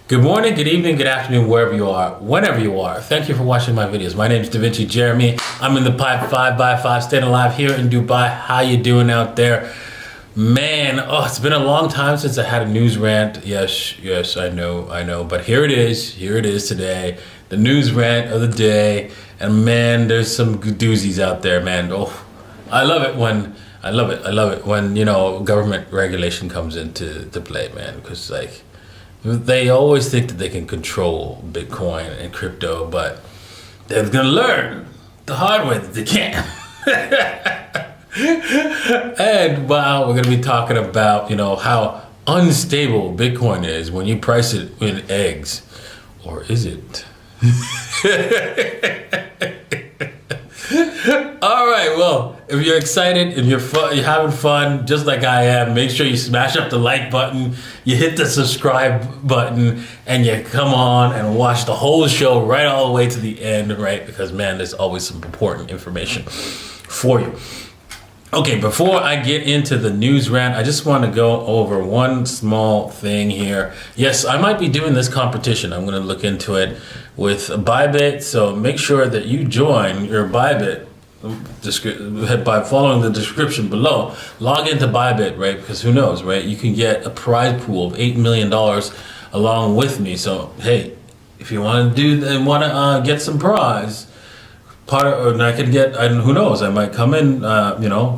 Good morning, good evening, good afternoon, wherever you are, whenever you are. Thank you for watching my videos. My name is Da Vinci Jeremy. I'm in the Pipe 5x5, staying alive here in Dubai. How you doing out there? Man, it's been a long time since I had a news rant. Yes, I know. But here it is today. The news rant of the day. And man, there's some doozies out there, man. I love it when government regulation comes into play, man. Because they always think that they can control Bitcoin and crypto, but they're gonna learn the hard way that they can't. And we're gonna be talking about, how unstable Bitcoin is when you price it in eggs, or is it? All right, well, if you're excited, if you're having fun, just like I am, make sure you smash up the like button, you hit the subscribe button, and you come on and watch the whole show right all the way to the end, right? Because, man, there's always some important information for you. Okay, before I get into the news rant, I just want to go over one small thing here. Yes, I might be doing this competition. I'm going to look into it with Bybit, so make sure that you join your Bybit by following the description below. Log into Bybit, right? Because who knows, right? You can get a prize pool of $8 million along with me. So, hey, if you want to get some prize, and I could get, who knows, I might come in,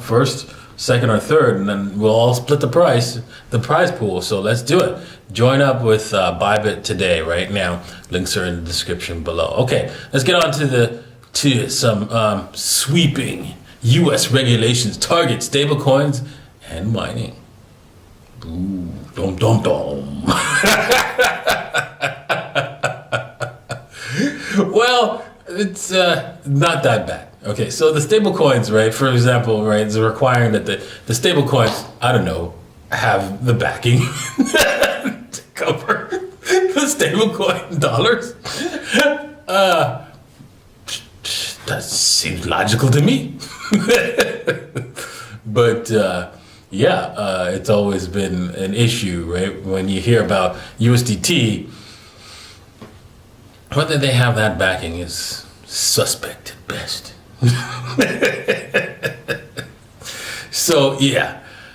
first, second, or third, and then we'll all split the prize pool. So let's do it. Join up with Bybit today, right now. Links are in the description below. Okay, let's get on to some sweeping U.S. regulations target stablecoins and mining. Ooh, dum dum dum. Well, it's not that bad. Okay, so the stablecoins, right, for example, right, is requiring that the stablecoins, have the backing to cover the stablecoin dollars. That seems logical to me. But it's always been an issue, right? When you hear about USDT, whether they have that backing is suspect at best. So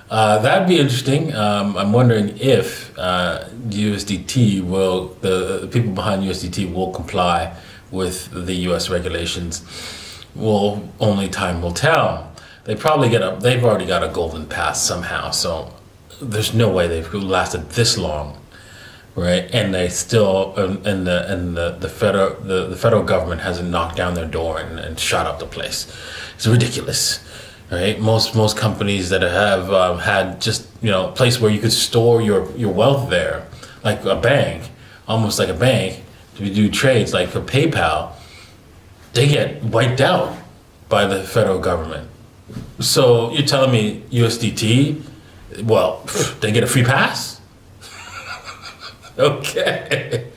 that'd be interesting. I'm wondering if USDT the people behind USDT will comply with the U.S. regulations. Well, only time will tell. They've already got a golden pass somehow, so there's no way they've lasted this long, right? And they still, the federal government hasn't knocked down their door and shot up the place. It's ridiculous, right? Most companies that have had just a place where you could store your wealth there, like a bank, almost like a bank. To do trades like for PayPal, they get wiped out by the federal government. So you're telling me USDT, they get a free pass? Okay.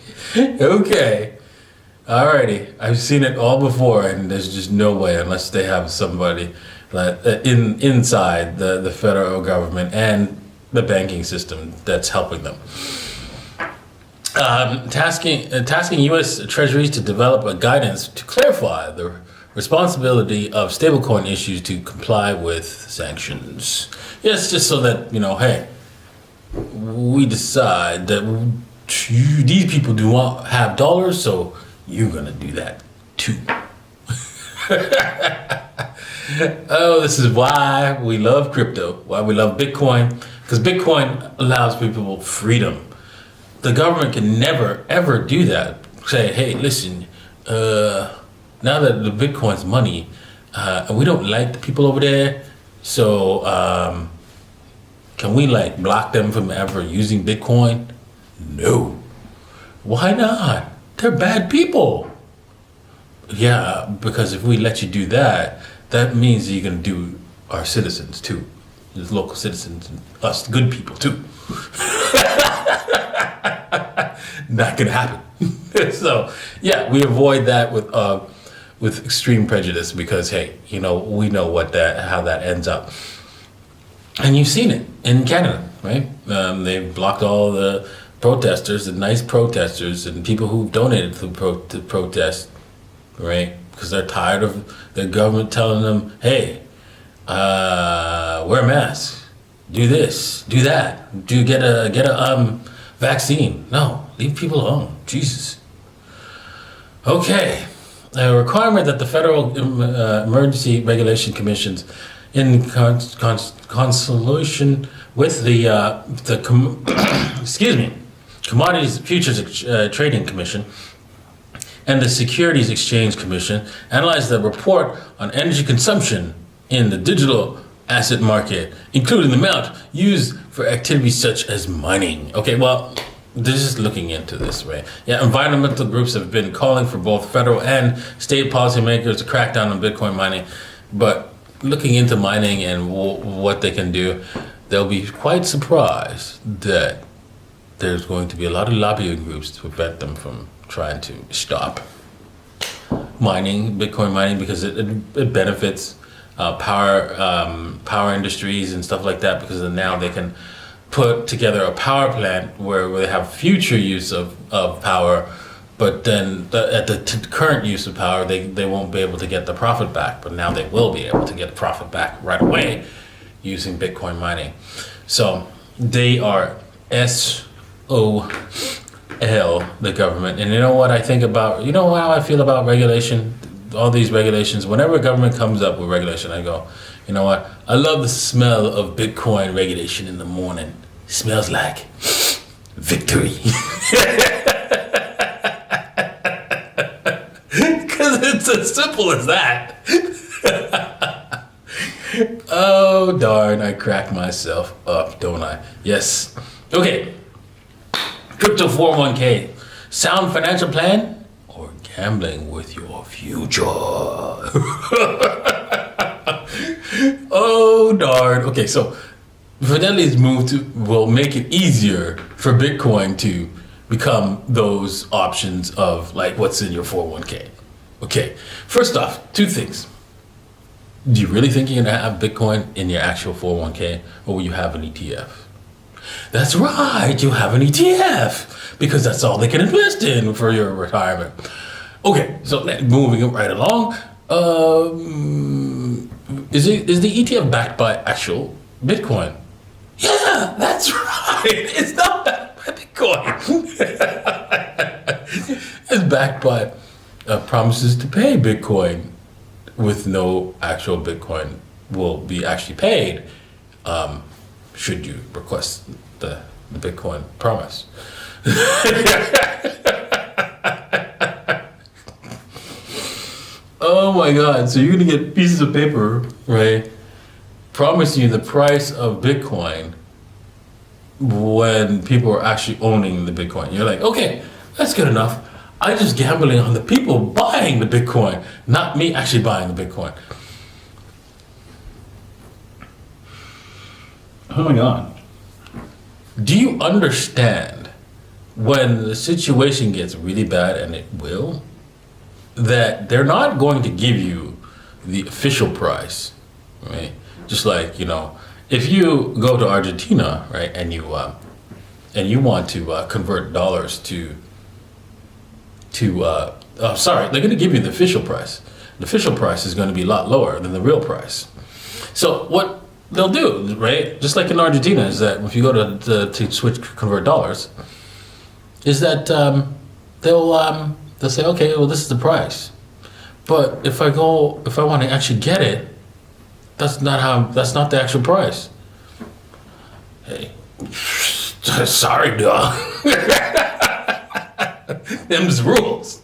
Alrighty. I've seen it all before, and there's just no way unless they have somebody inside the federal government and the banking system that's helping them. Tasking U.S. Treasuries to develop a guidance to clarify the responsibility of stablecoin issues to comply with sanctions. Yes, just so that, hey, we decide that these people do not have dollars, so you're going to do that too. This is why we love crypto, why we love Bitcoin, because Bitcoin allows people freedom. The government can never, ever do that. Say, hey, listen, now that the Bitcoin's money, we don't like the people over there, so can we block them from ever using Bitcoin? No. Why not? They're bad people. Yeah, because if we let you do that, that means you're going to do our citizens too. There's local citizens and us good people too. Not gonna happen. So we avoid that with extreme prejudice because hey, we know how that ends up. And you've seen it in Canada, right? They've blocked all the protesters and nice protesters and people who donated to protest, right? Because they're tired of the government telling them, hey, wear a mask, do this, do that, get a vaccine. No, leave people alone. Jesus. Okay. A requirement that the Federal Emergency Regulation Commissions, in consultation with the Commodities Futures Trading Commission and the Securities Exchange Commission, analyze the report on energy consumption in the digital asset market, including the amount used for activities such as mining. Okay, well, they're just looking into this, right? Yeah, environmental groups have been calling for both federal and state policymakers to crack down on Bitcoin mining, but looking into mining and what they can do, they'll be quite surprised that there's going to be a lot of lobbying groups to prevent them from trying to stop mining, Bitcoin mining, because it benefits power industries and stuff like that, because now they can put together a power plant where they have future use of power, but then at the current use of power, they won't be able to get the profit back, but now they will be able to get the profit back right away using Bitcoin mining. So they are SOL, the government. And you know what I think about, you know how I feel about regulation, all these regulations. Whenever a government comes up with regulation, I go, you know what? I love the smell of Bitcoin regulation in the morning. It smells like victory. Because it's as simple as that. Oh, darn, I crack myself up, don't I? Yes. Okay. Crypto 401k. Sound financial plan or gambling with your future? Oh, darn. Okay, so Fidelity's move will make it easier for Bitcoin to become those options of like what's in your 401k. Okay, first off, two things. Do you really think you're gonna have Bitcoin in your actual 401k, or will you have an ETF? That's right, you have an ETF, because that's all they can invest in for your retirement. Okay, so moving right along, is the ETF backed by actual Bitcoin? Yeah, that's right. It's not backed by Bitcoin. It's backed by promises to pay Bitcoin, with no actual Bitcoin will be actually paid should you request the Bitcoin promise. Oh my God, so you're gonna get pieces of paper, right, promising you the price of Bitcoin when people are actually owning the Bitcoin. You're like, okay, that's good enough. I'm just gambling on the people buying the Bitcoin, not me actually buying the Bitcoin. Oh my God. Do you understand when the situation gets really bad, and it will, that they're not going to give you the official price, right? Just like, you know, if you go to Argentina, right, and you want to convert dollars they're going to give you the official price. The official price is going to be a lot lower than the real price. So what they'll do, right, just like in Argentina, is that if you go to convert dollars, is that they'll say, okay, well, this is the price. But if I want to actually get it, that's not the actual price. Hey, sorry, dog. Them's rules.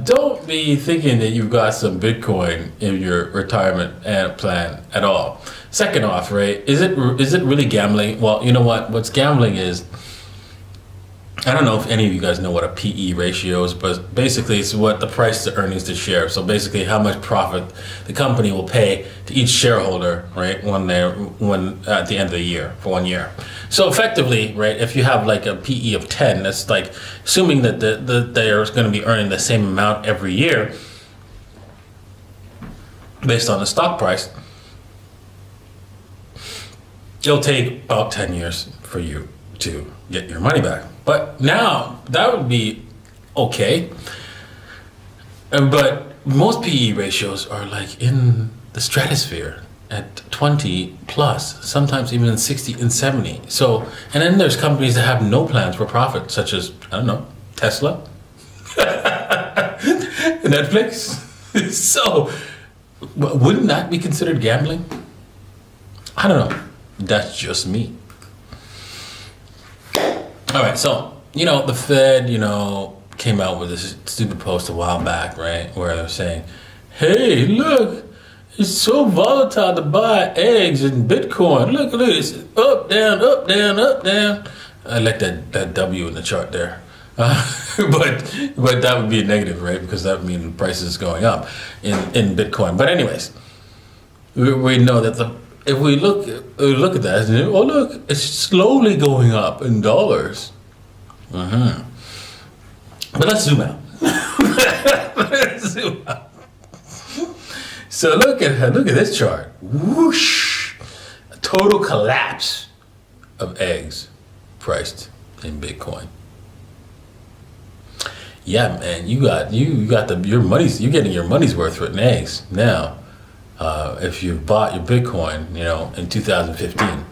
Don't be thinking that you've got some Bitcoin in your retirement plan at all. Second off, right, is it really gambling? Well, you know what? What's gambling is, I don't know if any of you guys know what a PE ratio is, but basically it's what the price to earnings to share. So basically how much profit the company will pay to each shareholder, right, when at the end of the year, for 1 year. So effectively, right, if you have like a PE of 10, that's like assuming that they're going to be earning the same amount every year based on the stock price. it'll take about 10 years for you to get your money back. But now that would be okay. But most PE ratios are like in the stratosphere at 20 plus, sometimes even 60 and 70. So, and then there's companies that have no plans for profit, such as, I don't know, Tesla, Netflix. So, wouldn't that be considered gambling? I don't know. That's just me. All right, so, the Fed, came out with this stupid post a while back, right? Where they're saying, hey, look, it's so volatile to buy eggs in Bitcoin. Look, it's up, down, up, down, up, down. I like that W in the chart there. But that would be a negative, right? Because that would mean the price is going up in Bitcoin. But anyways, we know that if we look at that, oh look, it's slowly going up in dollars. But let's zoom out. So look at this chart. Whoosh! A total collapse of eggs priced in Bitcoin. Yeah, man, you got your money's, you're getting your money's worth in eggs now. If you bought your Bitcoin, in 2015.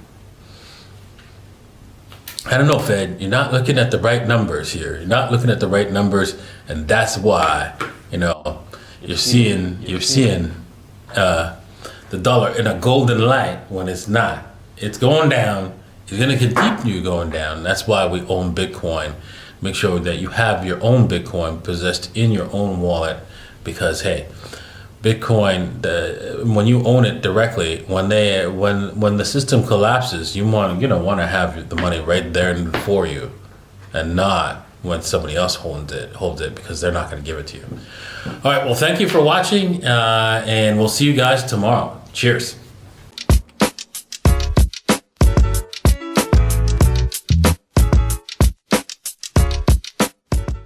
I don't know, Fed. You're not looking at the right numbers here. You're not looking at the right numbers, and that's why you're seeing the dollar in a golden light when it's not. It's going down. It's going to continue going down. That's why we own Bitcoin. Make sure that you have your own Bitcoin possessed in your own wallet, because hey, Bitcoin, when you own it directly, when the system collapses, you want to have the money right there for you, and not when somebody else holds it, because they're not going to give it to you. All right, well, thank you for watching, and we'll see you guys tomorrow. Cheers.